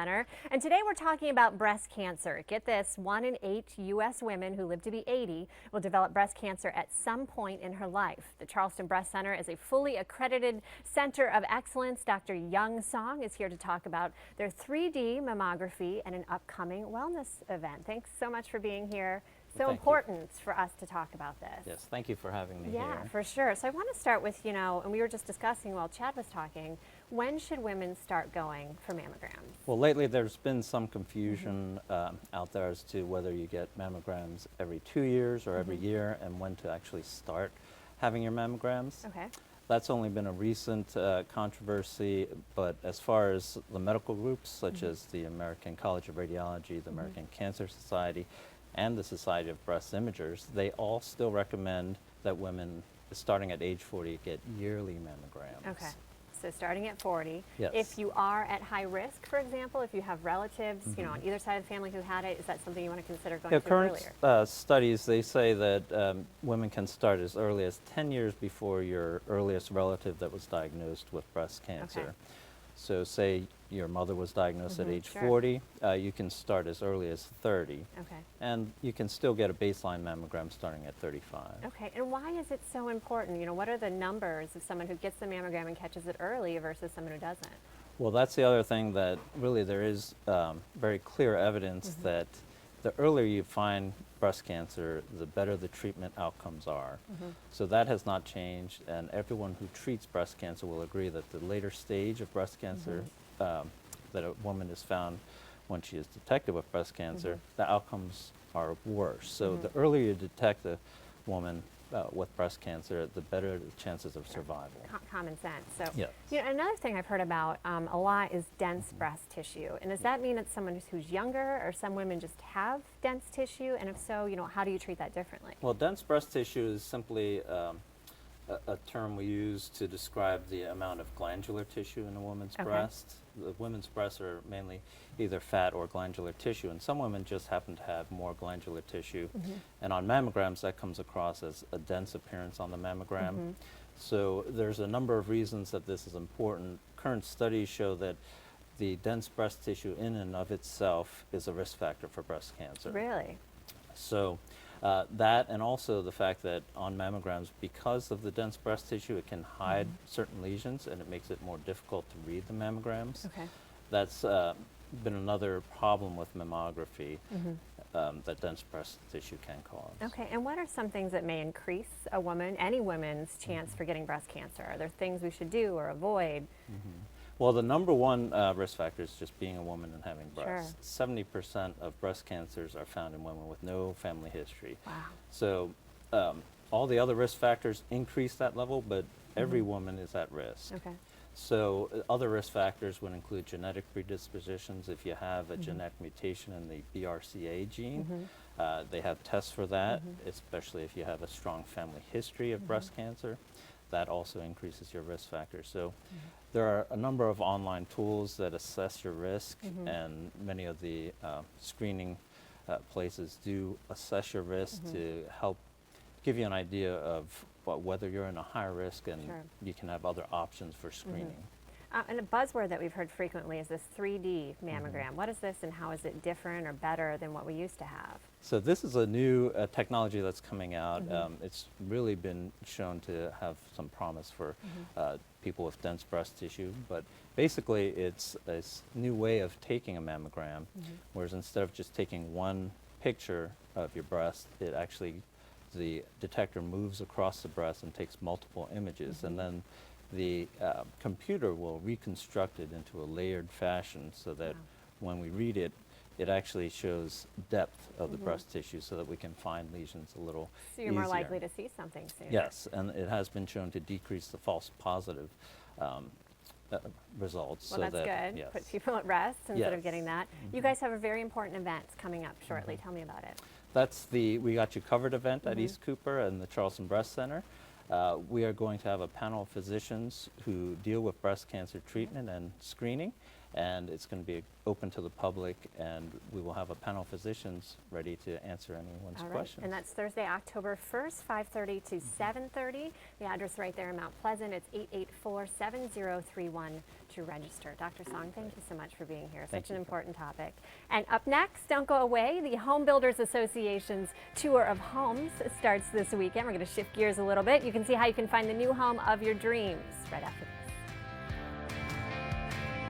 Center. And today we're talking about breast cancer. Get this, 1 in 8 U.S. women who live to be 80 will develop breast cancer at some point in her life. The Charleston Breast Center is a fully accredited center of excellence. Dr. Young Song is here to talk about their 3D mammography and an upcoming wellness event. Thanks so much for being here. So important for us to talk about this. Yes, thank you for having me here. Yeah, for sure. So I want to start with, and we were just discussing while Chad was talking, when should women start going for mammograms? Well, lately there's been some confusion out there as to whether you get mammograms every 2 years or every year and when to actually start having your mammograms. Okay. That's only been a recent controversy, but as far as the medical groups, such as the American College of Radiology, the American Cancer Society, and the Society of Breast Imagers, they all still recommend that women starting at age 40 get yearly mammograms. Okay. So starting at 40. Yes. If you are at high risk, for example, if you have relatives, on either side of the family who had it, is that something you want to consider going to earlier? Current studies, they say that women can start as early as 10 years before your earliest relative that was diagnosed with breast cancer. Okay. So say your mother was diagnosed at age Sure. 40, you can start as early as 30. Okay. And you can still get a baseline mammogram starting at 35. Okay. And why is it so important? What are the numbers of someone who gets the mammogram and catches it early versus someone who doesn't? Well, that's the other thing that really there is very clear evidence that the earlier you find breast cancer, the better the treatment outcomes are. So that has not changed, and everyone who treats breast cancer will agree that the later stage of breast cancer that a woman is found when she is detected with breast cancer, the outcomes are worse. So the earlier you detect a woman with breast cancer, the better the chances of survival. Common sense. So, Yes. Another thing I've heard about a lot is dense breast tissue. And does that mean it's someone who's younger, or some women just have dense tissue? And if so, how do you treat that differently? Well, dense breast tissue is simply a term we use to describe the amount of glandular tissue in a woman's breast. The women's breasts are mainly either fat or glandular tissue, and some women just happen to have more glandular tissue. And on mammograms, that comes across as a dense appearance on the mammogram. So there's a number of reasons that this is important. Current studies show that the dense breast tissue in and of itself is a risk factor for breast cancer. Really? So that, and also the fact that on mammograms, because of the dense breast tissue, it can hide certain lesions and it makes it more difficult to read the mammograms. Okay. That's been another problem with mammography that dense breast tissue can cause. Okay, and what are some things that may increase any woman's chance for getting breast cancer? Are there things we should do or avoid? Well, the number one risk factor is just being a woman and having breasts. Sure. 70% of breast cancers are found in women with no family history. Wow. So all the other risk factors increase that level, but every woman is at risk. Okay. So other risk factors would include genetic predispositions. If you have a genetic mutation in the BRCA gene, they have tests for that, especially if you have a strong family history of breast cancer. That also increases your risk factors. So there are a number of online tools that assess your risk, and many of the screening places do assess your risk to help give you an idea of whether you're in a high risk, and you can have other options for screening. And a buzzword that we've heard frequently is this 3D mammogram. What is this, and how is it different or better than what we used to have? So this is a new technology that's coming out. It's really been shown to have some promise for people with dense breast tissue, but basically it's a new way of taking a mammogram, whereas instead of just taking one picture of your breast, it actually, the detector moves across the breast and takes multiple images, and then the computer will reconstruct it into a layered fashion so that when we read it, it actually shows depth of the breast tissue so that we can find lesions a little So you're more likely to see something sooner. Yes, and it has been shown to decrease the false positive results. Well, so that's that, good. yes. Put people at rest instead of Yes. getting that. You guys have a very important event coming up shortly. Tell me about it. That's the We Got You Covered event at East Cooper and the Charleston Breast Center. We are going to have a panel of physicians who deal with breast cancer treatment and screening, and it's going to be open to the public, and we will have a panel of physicians ready to answer anyone's All right. questions. And that's Thursday, October 1st, 5:30 to 7:30. The address right there in Mount Pleasant. It's 884-7031 to register. Dr. Song, thank you so much for being here. Thank Such an you. important topic. And up next, don't go away. The Home Builders Association's Tour of Homes starts this weekend. We're going to shift gears a little bit. You can see how you can find the new home of your dreams right after this.